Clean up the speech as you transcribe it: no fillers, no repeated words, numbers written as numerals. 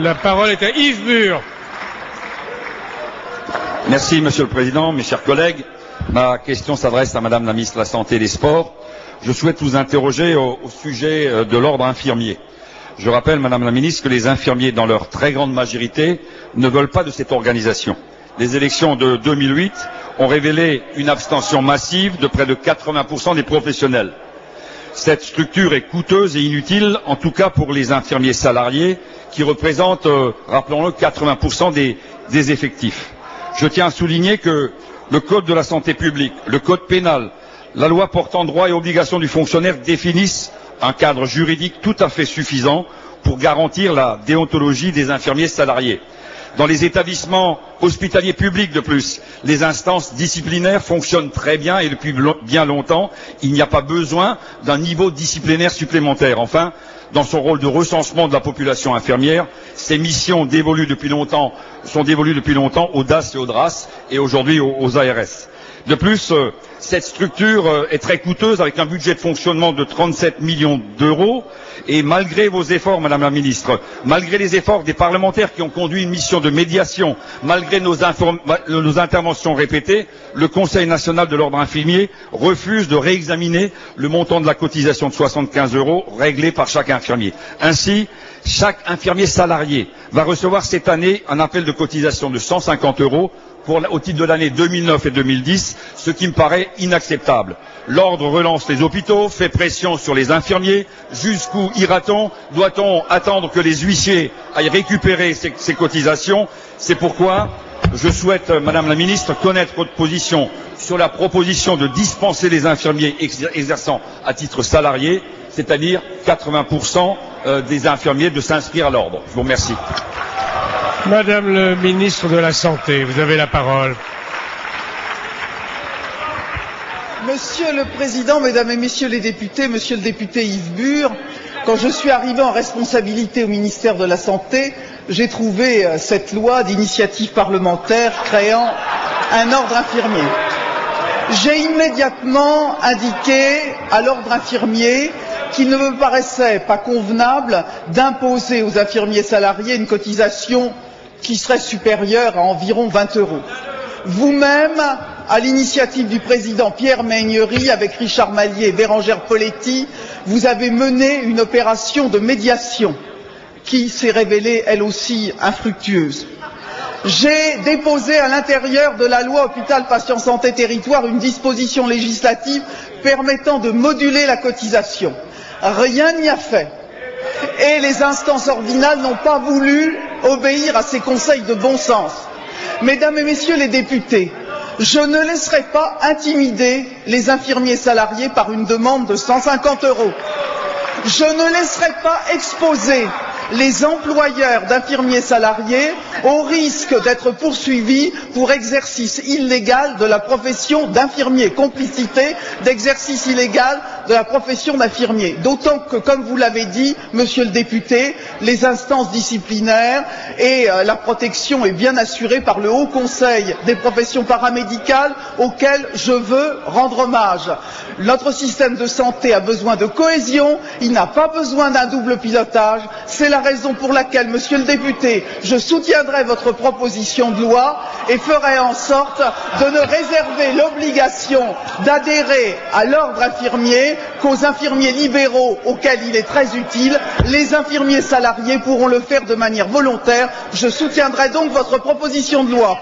La parole est à Yves Bur. Merci, Monsieur le Président, mes chers collègues. Ma question s'adresse à Madame la Ministre de la Santé et des Sports. Je souhaite vous interroger au sujet de l'ordre infirmier. Je rappelle, Madame la Ministre, que les infirmiers, dans leur très grande majorité, ne veulent pas de cette organisation. Les élections de 2008 ont révélé une abstention massive de près de 80% des professionnels. Cette structure est coûteuse et inutile, en tout cas pour les infirmiers salariés, qui représentent, rappelons-le, 80% des effectifs. Je tiens à souligner que le Code de la santé publique, le Code pénal, la loi portant droits et obligations du fonctionnaire définissent un cadre juridique tout à fait suffisant pour garantir la déontologie des infirmiers salariés. Dans les établissements hospitaliers publics de plus, les instances disciplinaires fonctionnent très bien et depuis bien longtemps, il n'y a pas besoin d'un niveau disciplinaire supplémentaire. Enfin, dans son rôle de recensement de la population infirmière, ses missions sont dévolues depuis longtemps aux DAS et aux DRAS et aujourd'hui aux ARS. De plus, cette structure est très coûteuse avec un budget de fonctionnement de 37 millions d'euros et malgré vos efforts, Madame la Ministre, malgré les efforts des parlementaires qui ont conduit une mission de médiation, malgré nos interventions répétées, le Conseil national de l'ordre infirmier refuse de réexaminer le montant de la cotisation de 75 € réglé par chaque infirmier. Ainsi, chaque infirmier salarié va recevoir cette année un appel de cotisation de 150 € au titre de l'année 2009 et 2010, ce qui me paraît inacceptable. L'ordre relance les hôpitaux, fait pression sur les infirmiers. Jusqu'où ira-t-on? Doit-on attendre que les huissiers aillent récupérer ces cotisations? C'est pourquoi je souhaite, Madame la Ministre, connaître votre position sur la proposition de dispenser les infirmiers exerçant à titre salarié, c'est-à-dire 80% des infirmiers, de s'inscrire à l'ordre. Je vous remercie. Madame le ministre de la Santé, vous avez la parole. Monsieur le Président, Mesdames et Messieurs les députés, Monsieur le député Yves Bur, quand je suis arrivé en responsabilité au ministère de la Santé, j'ai trouvé cette loi d'initiative parlementaire créant un ordre infirmier. J'ai immédiatement indiqué à l'ordre infirmier qu'il ne me paraissait pas convenable d'imposer aux infirmiers salariés une cotisation qui serait supérieure à environ 20 €. Vous-même, à l'initiative du président Pierre Megnery, avec Richard Mallier et Bérangère Poletti, vous avez mené une opération de médiation qui s'est révélée, elle aussi, infructueuse. J'ai déposé à l'intérieur de la loi Hôpital Patient Santé Territoire une disposition législative permettant de moduler la cotisation. Rien n'y a fait. Et les instances ordinales n'ont pas voulu obéir à ces conseils de bon sens. Mesdames et Messieurs les députés, je ne laisserai pas intimider les infirmiers salariés par une demande de 150 €. Je ne laisserai pas exposer les employeurs d'infirmiers salariés au risque d'être poursuivis pour exercice illégal de la profession d'infirmier, complicité d'exercice illégal de la profession d'infirmier. D'autant que, comme vous l'avez dit, Monsieur le député, les instances disciplinaires et la protection est bien assurée par le Haut Conseil des professions paramédicales auquel je veux rendre hommage. Notre système de santé a besoin de cohésion, il n'a pas besoin d'un double pilotage. C'est la raison pour laquelle, Monsieur le député, je soutiendrai votre proposition de loi et ferai en sorte de ne réserver l'obligation d'adhérer à l'ordre infirmier qu'aux infirmiers libéraux auxquels il est très utile. Les infirmiers salariés pourront le faire de manière volontaire. Je soutiendrai donc votre proposition de loi.